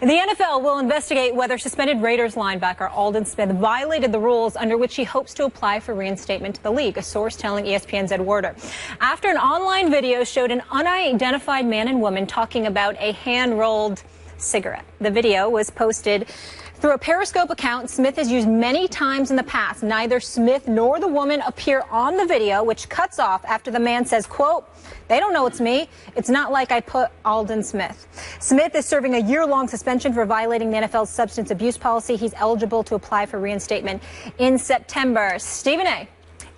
The NFL will investigate whether suspended Raiders linebacker Aldon Smith violated the rules under which he hopes to apply for reinstatement to the league, a source telling ESPN's Ed Werder. After an online video showed an unidentified man and woman talking about a hand-rolled cigarette. The video was posted through a Periscope account Smith has used many times in the past. Neither Smith nor the woman appear on the video, which cuts off after the man says, quote, "They don't know it's me. It's not like I put Aldon Smith." Smith is serving a year-long suspension for violating the NFL's substance abuse policy. He's eligible to apply for reinstatement in September. Stephen A.,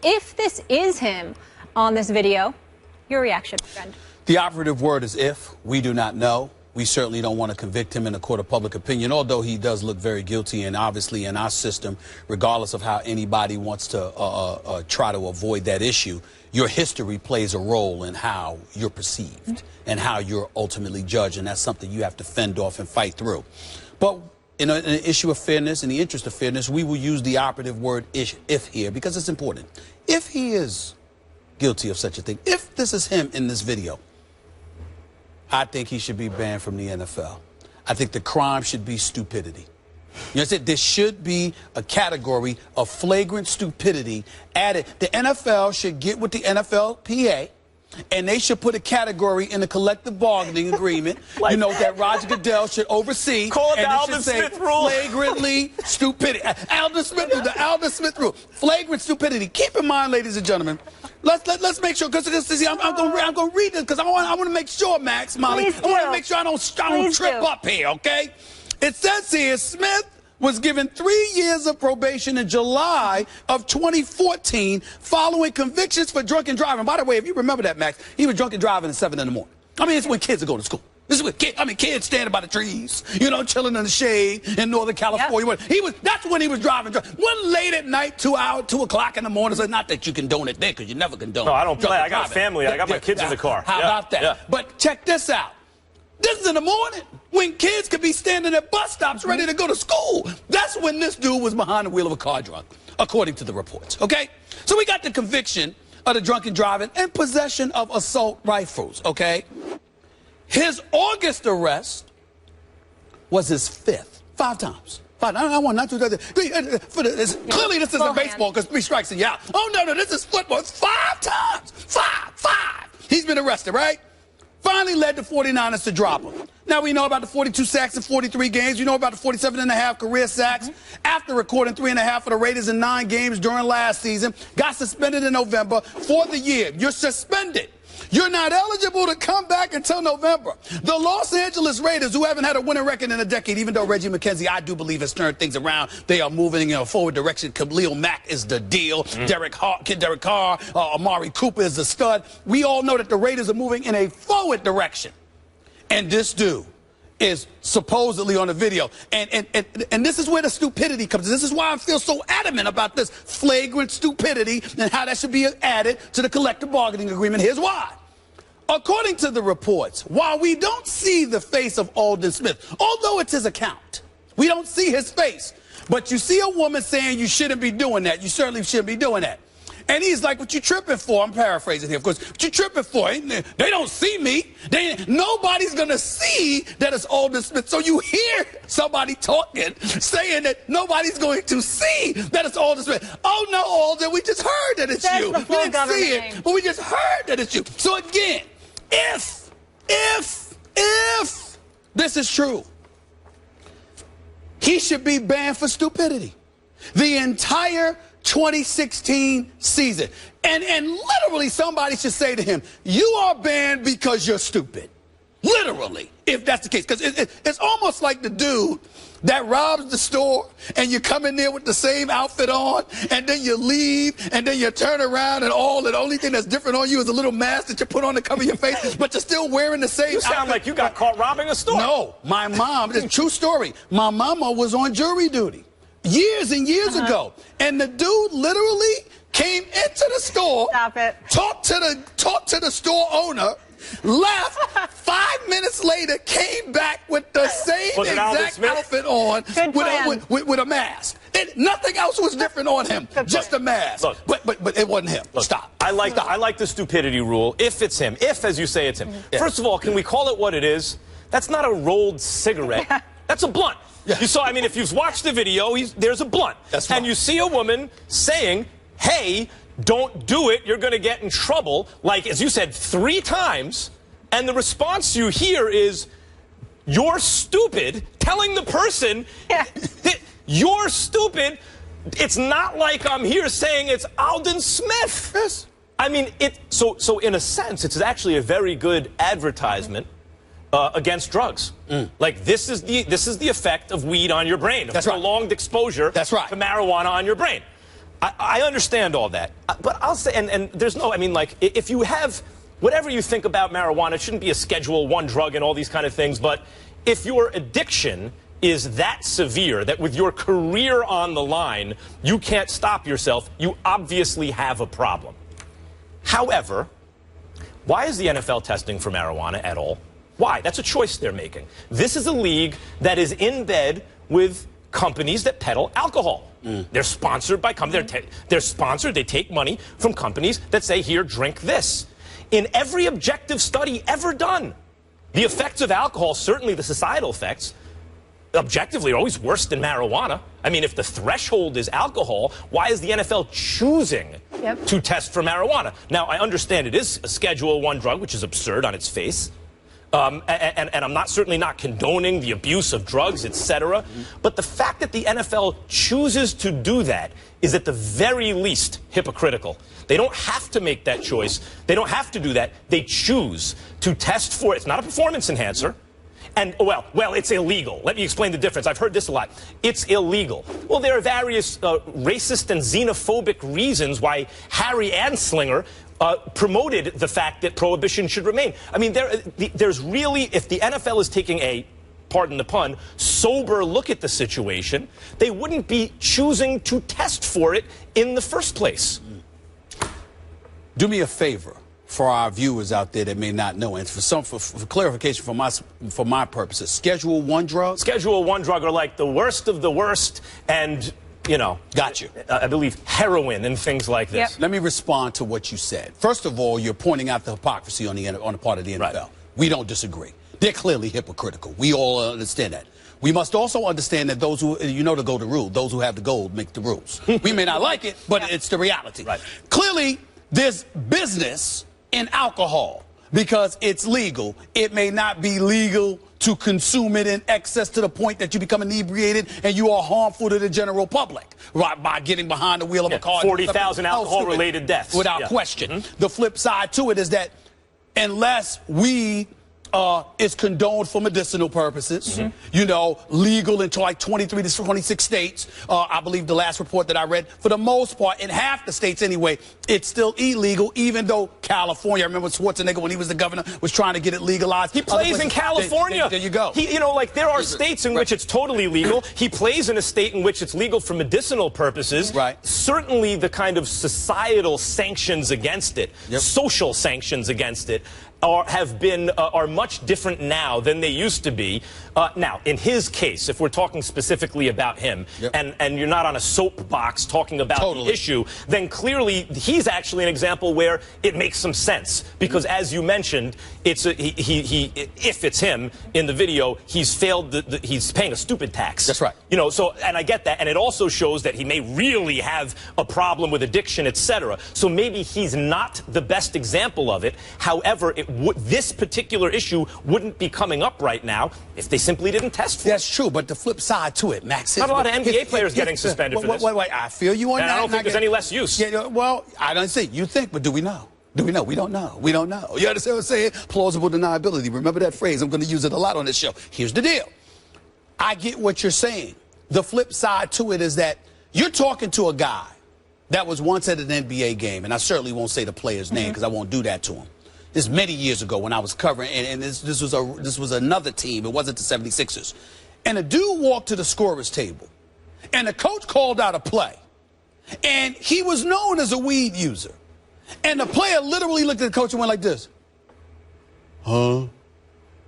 if this is him on this video, your reaction, friend? The operative word is if. We do not know. We certainly don't want to convict him in a court of public opinion, although he does look very guilty. And obviously in our system, regardless of how anybody wants to try to avoid that issue, your history plays a role in how you're perceived and how you're ultimately judged. And that's something you have to fend off and fight through. But in an issue of fairness, in the interest of fairness, we will use the operative word if here because it's important. If he is guilty of such a thing, if this is him in this video, I think he should be banned from the NFL. I think the crime should be stupidity. You know, there should be a category of flagrant stupidity added. The NFL should get with the NFLPA, and they should put a category in the collective bargaining agreement, you know, that Roger Goodell should oversee. Call it the and Aldon Smith rule. Flagrantly stupidity. Aldon Smith, the Aldon Smith rule. Flagrant stupidity. Keep in mind, ladies and gentlemen, let's make sure, because I'm going to read this because I want to make sure, Max, Molly, I want to make sure I don't trip up here, okay? It says here, Smith was given 3 years of probation in July of 2014 following convictions for drunken driving. By the way, if you remember that, Max, he was drunken driving at 7 in the morning. I mean, it's when kids are going to school. This is when kids standing by the trees, you know, chilling in the shade in Northern California. Yep. That's when he was driving. One late at night, 2 o'clock in the morning. So not that you condone it there, because you never condone. No, I don't play. I got a family. I got my kids in the car. How about that? Yeah. But check this out. This is in the morning when kids could be standing at bus stops ready to go to school. That's when this dude was behind the wheel of a car drunk, according to the reports, okay? So we got the conviction of the drunken driving and possession of assault rifles, okay? His August arrest was his 5th. 5 times. 5. I want not to. Clearly, this isn't baseball because 3 strikes and you out. Oh, no, this is football. It's 5 times. 5. He's been arrested, right? Finally led the 49ers to drop him. Now we know about the 42 sacks in 43 games. You know about the 47.5 career sacks. After recording 3.5 for the Raiders in 9 games during last season, got suspended in November for the year. You're suspended. You're not eligible to come back until November. The Los Angeles Raiders, who haven't had a winning record in a decade, even though Reggie McKenzie, I do believe, has turned things around. They are moving in a forward direction. Khalil Mack is the deal. Derek Carr, Amari Cooper is the stud. We all know that the Raiders are moving in a forward direction. And this dude is supposedly on the video. And this is where the stupidity comes in. This is why I feel so adamant about this flagrant stupidity and how that should be added to the collective bargaining agreement. Here's why. According to the reports, while we don't see the face of Aldon Smith, although it's his account, we don't see his face. But you see a woman saying you shouldn't be doing that. You certainly shouldn't be doing that. And he's like, what you tripping for? I'm paraphrasing here, of course. What you tripping for? They don't see me. Nobody's going to see that it's Aldon Smith. So you hear somebody talking, saying that nobody's going to see that it's Aldon Smith. Oh, no, Aldon, we just heard that it's you. We didn't see it, but we just heard that it's you. So again, if this is true, he should be banned for stupidity. The entire 2016 season. And literally somebody should say to him, you are banned because you're stupid. Literally, if that's the case. Because it's almost like the dude that robs the store and you come in there with the same outfit on and then you leave and then you turn around and the only thing that's different on you is a little mask that you put on to cover your face, but you're still wearing the same You sound outfit. like you got caught robbing a store. No, my mom, it's a true story. My mama was on jury duty years and years ago, and the dude literally came into the store, talked to the store owner, left. 5 minutes later, came back with the same exact outfit on with a mask. And nothing else was different on him, just a mask. Look, but it wasn't him. Look, Stop. I like the stupidity rule. If it's him, if, as you say, it's him. First of all, can we call it what it is? That's not a rolled cigarette. That's That's a blunt. Yeah. You saw, I mean, if you've watched the video, there's a blunt. That's right. And you see a woman saying, hey, don't do it, you're going to get in trouble, like, as you said, 3 times, and the response you hear is, you're stupid, telling the person, you're stupid. It's not like I'm here saying it's Aldon Smith. Yes. I mean, so in a sense, it's actually a very good advertisement against drugs. Like, this is the effect of weed on your brain, of prolonged exposure to marijuana on your brain. I understand all that, but I'll say, and there's no, I mean, like, if you have, whatever you think about marijuana, it shouldn't be a Schedule I drug and all these kind of things, but if your addiction is that severe, that with your career on the line, you can't stop yourself, you obviously have a problem. However, why is the NFL testing for marijuana at all? Why? That's a choice they're making. This is a league that is in bed with companies that peddle alcohol. They're sponsored by companies. They're sponsored. They take money from companies that say, here, drink this. In every objective study ever done, the effects of alcohol, certainly the societal effects, objectively are always worse than marijuana. I mean, if the threshold is alcohol, why is the NFL choosing to test for marijuana? Now, I understand it is a Schedule I drug, which is absurd on its face. And I'm certainly not condoning the abuse of drugs, etc. But the fact that the NFL chooses to do that is at the very least hypocritical. They don't have to make that choice. They don't have to do that. They choose to test for it. It's not a performance enhancer. And, well, it's illegal. Let me explain the difference. I've heard this a lot. It's illegal. Well, there are various racist and xenophobic reasons why Harry Anslinger promoted the fact that prohibition should remain. I mean, there's really, if the NFL is taking a, pardon the pun, sober look at the situation, they wouldn't be choosing to test for it in the first place. Do me a favor for our viewers out there that may not know, and for clarification for my purposes, Schedule I drugs? Schedule I drug are like the worst of the worst, and, you know, got you. I believe heroin and things like this. Let me respond to what you said. First of all, you're pointing out the hypocrisy on the part of the NFL. Right. We don't disagree. They're clearly hypocritical. We all understand that. We must also understand that those who, you know the golden rule, those who have the gold make the rules. We may not like it, but it's the reality. Right. Clearly, there's business in alcohol because it's legal. It may not be legal to consume it in excess to the point that you become inebriated and you are harmful to the general public, right, by getting behind the wheel of a car. 40,000 alcohol-related deaths. Without question. The flip side to it is that unless weed is condoned for medicinal purposes, you know, legal in like 23 to 26 states. I believe the last report that I read, for the most part, in half the states anyway, it's still illegal, even though California, I remember Schwarzenegger when he was the governor, was trying to get it legalized. He plays in California. There you go. You know, like there are states in which it's totally legal. He plays in a state in which it's legal for medicinal purposes. Right. Certainly the kind of societal sanctions against it, social sanctions against it, are much different now than they used to be. Now, in his case, if we're talking specifically about him, and you're not on a soapbox talking about the issue, then clearly he's actually an example where it makes some sense. Because as you mentioned, it's if it's him in the video, he's failed. He's paying a stupid tax. That's right. You know, so, and I get that, and it also shows that he may really have a problem with addiction, etc. So maybe he's not the best example of it. However, this particular issue wouldn't be coming up right now if they simply didn't test for it. That's true, but the flip side to it, Max, not a lot of NBA players getting suspended for this. Wait, I feel you on and that. I don't think there's any less use. Yeah, well, I don't think. You think, but do we know? Do we know? We don't know. We don't know. You understand what I'm saying? Plausible deniability. Remember that phrase. I'm going to use it a lot on this show. Here's the deal. I get what you're saying. The flip side to it is that you're talking to a guy that was once at an NBA game, and I certainly won't say the player's name because I won't do that to him. This many years ago when I was covering, and this was another team. It wasn't the 76ers. And a dude walked to the scorer's table, and the coach called out a play, and he was known as a weed user. And the player literally looked at the coach and went like this. Huh?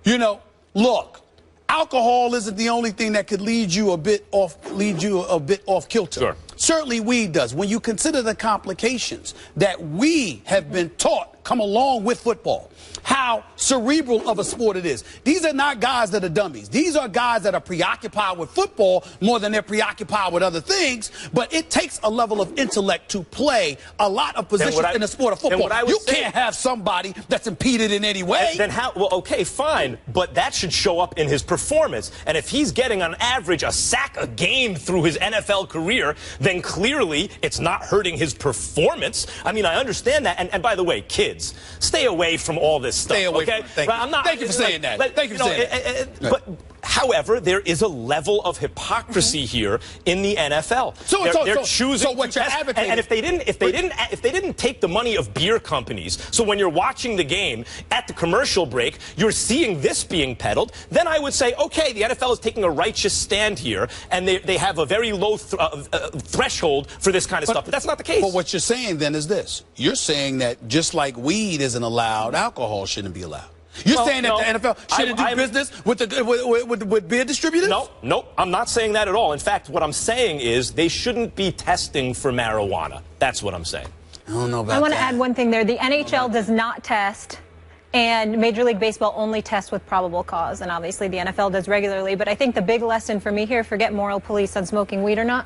You know, look, alcohol isn't the only thing that could lead you a bit off kilter. Sure. Certainly weed does. When you consider the complications that we have been taught come along with football, how cerebral of a sport it is. These are not guys that are dummies. These are guys that are preoccupied with football more than they're preoccupied with other things, but it takes a level of intellect to play a lot of positions in the sport of football. You can't have somebody that's impeded in any way. Then how? Well, okay, fine, but that should show up in his performance. And if he's getting on average a sack a game through his NFL career, then clearly it's not hurting his performance. I mean, I understand that. And by the way, kids, stay away from all this stuff. Stay away okay? from it. Thank you for saying that. Thank you for saying that. But however, there is a level of hypocrisy here in the NFL. They're choosing. So what you're advocating? And if they didn't take the money of beer companies, so when you're watching the game at the commercial break, you're seeing this being peddled, then I would say, okay, the NFL is taking a righteous stand here, and they have a very low threshold for this kind of stuff. But that's not the case. But what you're saying then is this: you're saying that just like weed isn't allowed, alcohol shouldn't be allowed. You're saying that the NFL shouldn't do business with beer distributors? No, I'm not saying that at all. In fact, what I'm saying is they shouldn't be testing for marijuana. That's what I'm saying. I don't know about that. I want to add one thing there. The NHL does not test, and Major League Baseball only tests with probable cause, and obviously the NFL does regularly. But I think the big lesson for me here, forget moral police on smoking weed or not,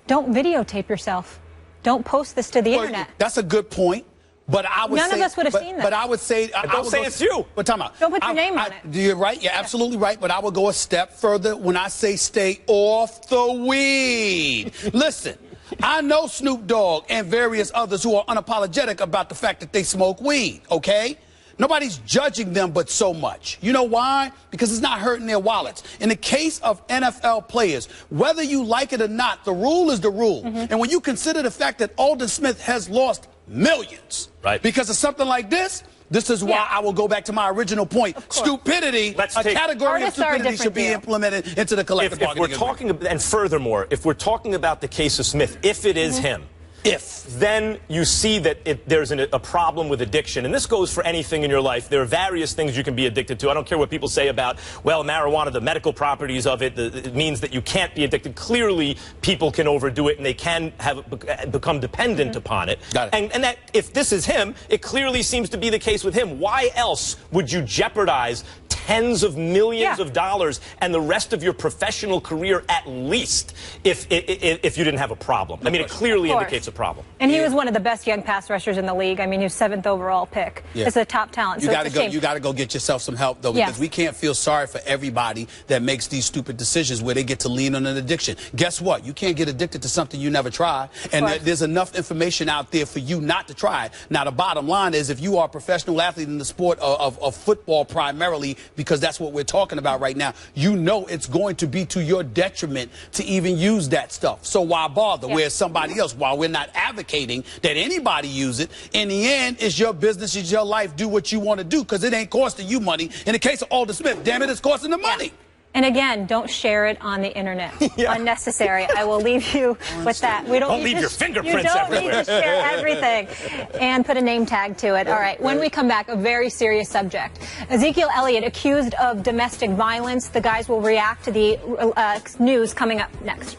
don't videotape yourself. Don't post this to the internet. That's a good point. But I would None of us would have seen that. But I would say, don't say it's you. But time out. Don't put your name on it. You're right. You're absolutely right. But I would go a step further when I say stay off the weed. Listen, I know Snoop Dogg and various others who are unapologetic about the fact that they smoke weed. Okay. Nobody's judging them but so much. You know why? Because it's not hurting their wallets. In the case of NFL players, whether you like it or not, the rule is the rule. And when you consider the fact that Aldon Smith has lost millions because of something like this, this is why I will go back to my original point. Stupidity, a category of stupidity should be implemented into the collective bargaining agreement. And furthermore, if we're talking about the case of Smith, if it is him, then you see that there's a problem with addiction. And this goes for anything in your life. There are various things you can be addicted to. I don't care what people say about, well, marijuana, the medical properties of it, it means that you can't be addicted. Clearly, people can overdo it, and they can become dependent upon it. And that if this is him, it clearly seems to be the case with him. Why else would you jeopardize tens of millions of dollars and the rest of your professional career at least if you didn't have a problem? I mean, it clearly indicates a problem. And he was one of the best young pass rushers in the league. I mean, he was 7th overall pick. It's a top talent. You got to go get yourself some help, though, because we can't feel sorry for everybody that makes these stupid decisions where they get to lean on an addiction. Guess what? You can't get addicted to something you never tried, and there's enough information out there for you not to try it. Now, the bottom line is if you are a professional athlete in the sport of football primarily, because that's what we're talking about right now, you know it's going to be to your detriment to even use that stuff. So why bother? Whereas somebody else, while we're not advocating that anybody use it, in the end, it's your business, it's your life. Do what you want to do, because it ain't costing you money. In the case of Aldon Smith, damn it, it's costing them money. And again, don't share it on the internet. Unnecessary. I will leave you with that. We don't leave your fingerprints everywhere. You don't need to share everything and put a name tag to it. All right. When we come back, a very serious subject. Ezekiel Elliott accused of domestic violence. The guys will react to the news coming up next.